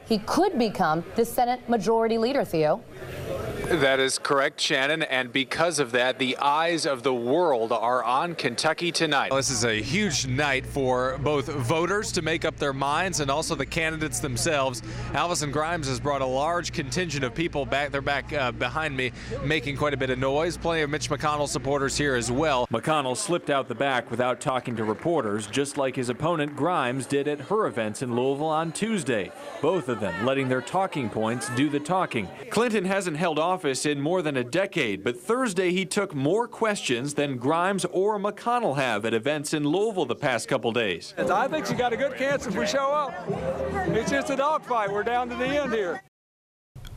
he could become the Senate Majority Leader, Theo. That is correct, Shannon, and because of that, the eyes of the world are on Kentucky tonight. This is a huge night for both voters to make up their minds and also the candidates themselves. Alison Grimes has brought a large contingent of people back. They're back behind me, making quite a bit of noise. Plenty of Mitch McConnell supporters here as well. McConnell slipped out the back without talking to reporters, just like his opponent Grimes did at her events in Louisville on Tuesday. Both of them letting their talking points do the talking. Clinton hasn't held office in more than a decade, but Thursday he took more questions than Grimes or McConnell have at events in Louisville the past couple days. I think she got a good chance if we show up. It's just a dogfight. We're down to the end here.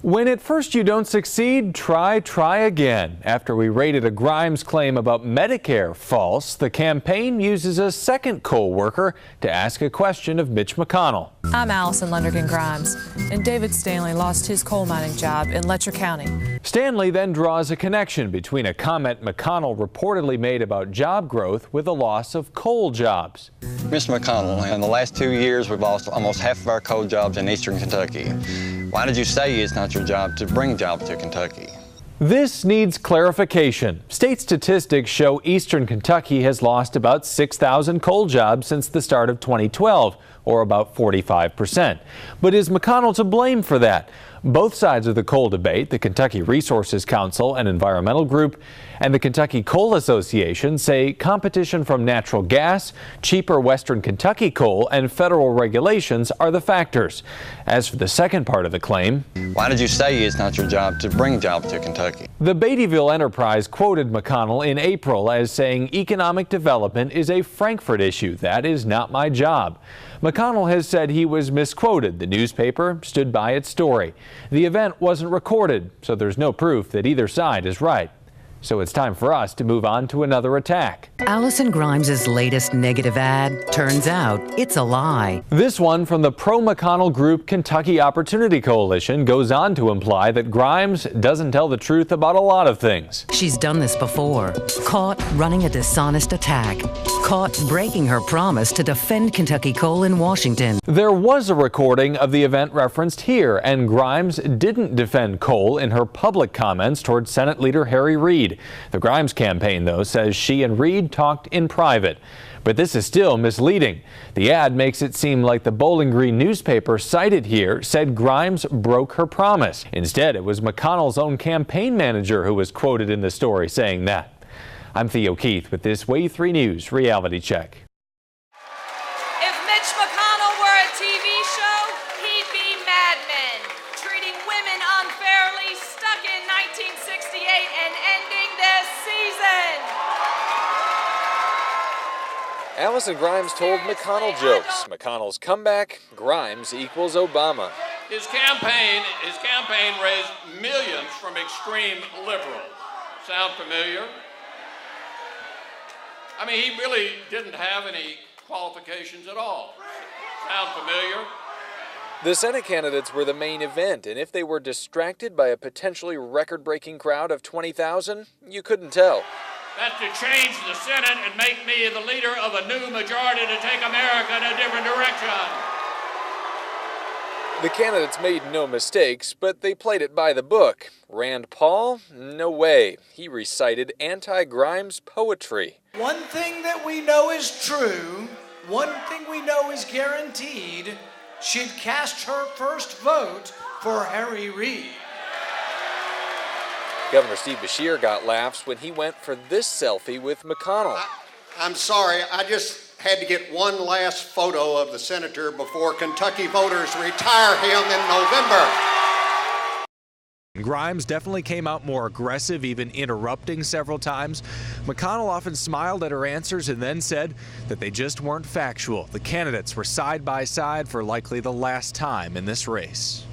When at first you don't succeed, try again. After we rated a Grimes claim about Medicare false, the campaign uses a second poll worker to ask a question of Mitch McConnell. I'm Alison Lundergan Grimes, and David Stanley lost his coal mining job in Letcher County. Stanley then draws a connection between a comment McConnell reportedly made about job growth with the loss of coal jobs. Mr. McConnell, in the last 2 years, we've lost almost half of our coal jobs in eastern Kentucky. Why did you say it's not your job to bring jobs to Kentucky? This needs clarification. State statistics show eastern Kentucky has lost about 6,000 coal jobs since the start of 2012, or about 45%. But is McConnell to blame for that? Both sides of the coal debate, the Kentucky Resources Council, an environmental group, and the Kentucky Coal Association, say competition from natural gas, cheaper western Kentucky coal, and federal regulations are the factors. As for the second part of the claim, why did you say it's not your job to bring jobs to Kentucky? The Beattyville Enterprise quoted McConnell in April as saying economic development is a Frankfurt issue. That is not my job. McConnell has said he was misquoted. The newspaper stood by its story. The event wasn't recorded, so there's no proof that either side is right. So it's time for us to move on to another attack. Alison Grimes' latest negative ad, turns out it's a lie. This one from the pro-McConnell group Kentucky Opportunity Coalition goes on to imply that Grimes doesn't tell the truth about a lot of things. She's done this before. Caught running a dishonest attack. Caught breaking her promise to defend Kentucky coal in Washington. There was a recording of the event referenced here, and Grimes didn't defend coal in her public comments toward Senate Leader Harry Reid. The Grimes campaign, though, says she and Reid talked in private. But this is still misleading. The ad makes it seem like the Bowling Green newspaper cited here said Grimes broke her promise. Instead, it was McConnell's own campaign manager who was quoted in the story saying that. I'm Theo Keith with this Wave 3 News Reality Check. If Mitch McConnell were a TV show, he'd be Mad Men, treating women unfairly, stuck in 1968 and ending this season. Alison Grimes told McConnell jokes. McConnell's comeback, Grimes equals Obama. His campaign raised millions from extreme liberals. Sound familiar? I mean, he really didn't have any qualifications at all. Sound familiar? The Senate candidates were the main event, and if they were distracted by a potentially record-breaking crowd of 20,000, you couldn't tell. That's to change the Senate and make me the leader of a new majority to take America in a different direction. The candidates made no mistakes, but they played it by the book. Rand Paul? No way. He recited anti-Grimes poetry. One thing that we know is true, one thing we know is guaranteed, she'd cast her first vote for Harry Reid. Governor Steve Beshear got laughs when he went for this selfie with McConnell. I'm sorry, I just had to get one last photo of the senator before Kentucky voters retire him in November. Grimes definitely came out more aggressive, even interrupting several times. McConnell often smiled at her answers and then said that they just weren't factual. The candidates were side by side for likely the last time in this race.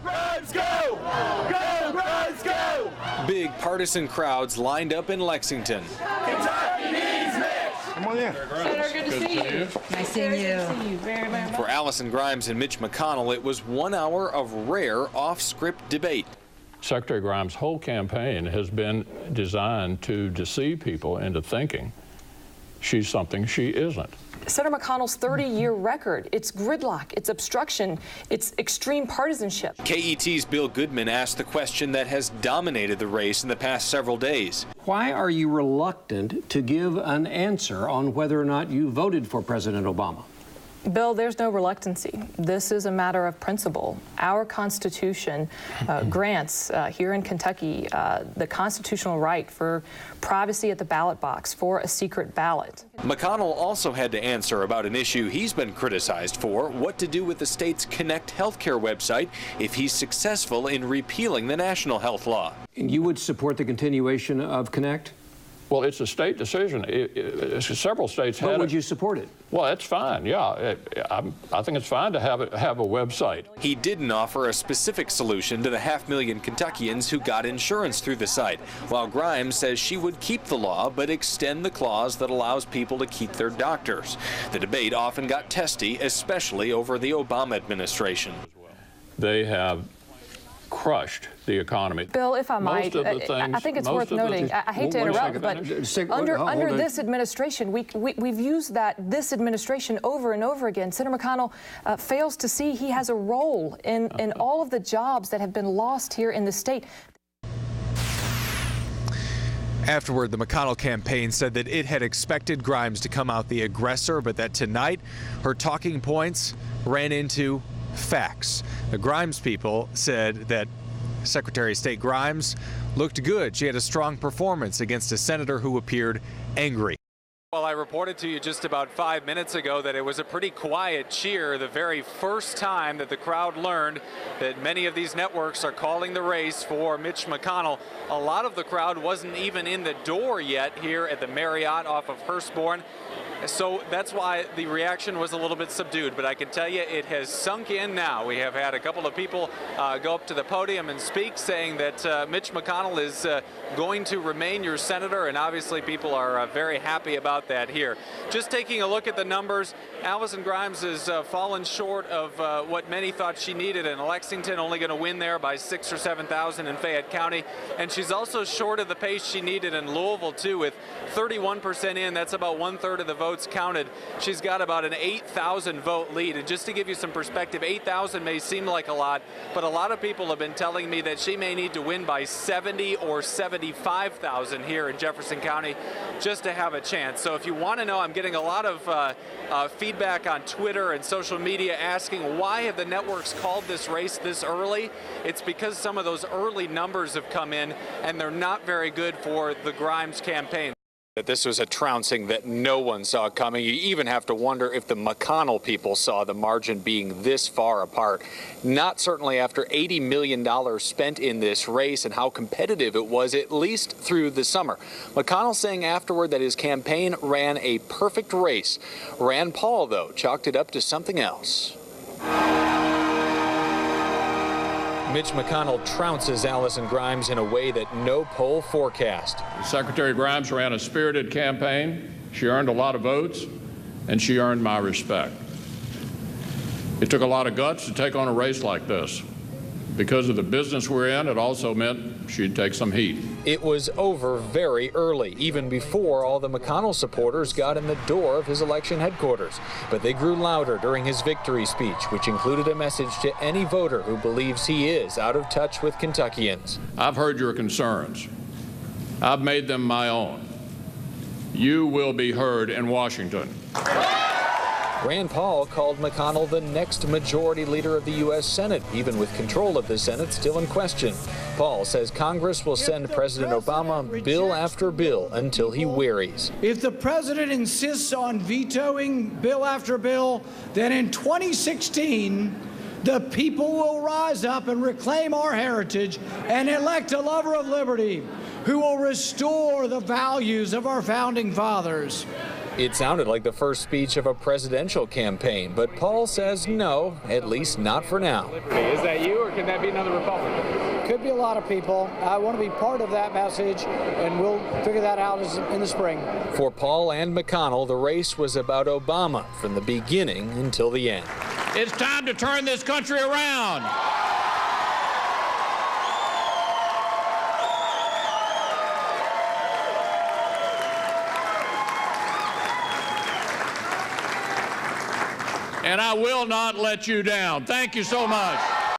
Grimes, go! Go, Grimes, go! Big partisan crowds lined up in Lexington. Kentucky needs Mitch! Come on in. Senator, good to see you. Nice seeing you. Very much. For Alison Grimes and Mitch McConnell, it was 1 hour of rare off-script debate. Secretary Grimes' whole campaign has been designed to deceive people into thinking she's something she isn't. Senator McConnell's 30-year record. It's gridlock, it's obstruction, it's extreme partisanship. KET's Bill Goodman asked the question that has dominated the race in the past several days. Why are you reluctant to give an answer on whether or not you voted for President Obama? Bill, there's no reluctancy. This is a matter of principle. Our Constitution grants here in Kentucky the constitutional right for privacy at the ballot box, for a secret ballot. McConnell also had to answer about an issue he's been criticized for, what to do with the state's Connect healthcare website if he's successful in repealing the national health law. And you would support the continuation of Connect? Well, it's a state decision. Several states had it. But would you support it? Well, that's fine, yeah. I think it's fine to have a website. He didn't offer a specific solution to the 500,000 Kentuckians who got insurance through the site, while Grimes says she would keep the law but extend the clause that allows people to keep their doctors. The debate often got testy, especially over the Obama administration. They have crushed the economy. Bill, if I might, I think it's worth noting, I hate to interrupt, but under this administration, we've used this administration over and over again. Senator McConnell fails to see he has a role in all of the jobs that have been lost here in the state. Afterward, the McConnell campaign said that it had expected Grimes to come out the aggressor, but that tonight her talking points ran into facts. The Grimes people said that Secretary of State Grimes looked good. She had a strong performance against a senator who appeared angry. Well, I reported to you just about 5 minutes ago that it was a pretty quiet cheer the very first time that the crowd learned that many of these networks are calling the race for Mitch McConnell. A lot of the crowd wasn't even in the door yet here at the Marriott off of Hurstbourne. So that's why the reaction was a little bit subdued, but I can tell you it has sunk in now. We have had a couple of people go up to the podium and speak, saying that Mitch McConnell is going to remain your senator, and obviously people are very happy about that here. Just taking a look at the numbers, Alison Grimes has fallen short of what many thought she needed in Lexington, only going to win there by 6,000 or 7,000 in Fayette County, and she's also short of the pace she needed in Louisville too, with 31% in. That's about 1/3 of the votes counted. She's got about an 8,000 vote lead, and just to give you some perspective, 8,000 may seem like a lot, but a lot of people have been telling me that she may need to win by 70 or 75,000 here in Jefferson County just to have a chance. So if you want to know, I'm getting a lot of feedback on Twitter and social media asking why have the networks called this race this early. It's because some of those early numbers have come in and they're not very good for the Grimes campaign. That this was a trouncing that no one saw coming. You even have to wonder if the McConnell people saw the margin being this far apart. Not certainly after $80 million spent in this race and how competitive it was, at least through the summer. McConnell saying afterward that his campaign ran a perfect race. Rand Paul, though, chalked it up to something else. Mitch McConnell trounces Alison Grimes in a way that no poll forecast. Secretary Grimes ran a spirited campaign. She earned a lot of votes, and she earned my respect. It took a lot of guts to take on a race like this. Because of the business we're in, it also meant she'd take some heat. It was over very early, even before all the McConnell supporters got in the door of his election headquarters. But they grew louder during his victory speech, which included a message to any voter who believes he is out of touch with Kentuckians. I've heard your concerns. I've made them my own. You will be heard in Washington. Rand Paul called McConnell the next majority leader of the U.S. Senate, even with control of the Senate still in question. Paul says Congress will send President Obama bill after bill until he wearies. If the president insists on vetoing bill after bill, then in 2016, the people will rise up and reclaim our heritage and elect a lover of liberty who will restore the values of our founding fathers. It sounded like the first speech of a presidential campaign, but Paul says no, at least not for now. Is that you, or can that be another Republican? Could be a lot of people. I want to be part of that message, and we'll figure that out in the spring. For Paul and McConnell, the race was about Obama from the beginning until the end. It's time to turn this country around. and I will not let you down. Thank you so much.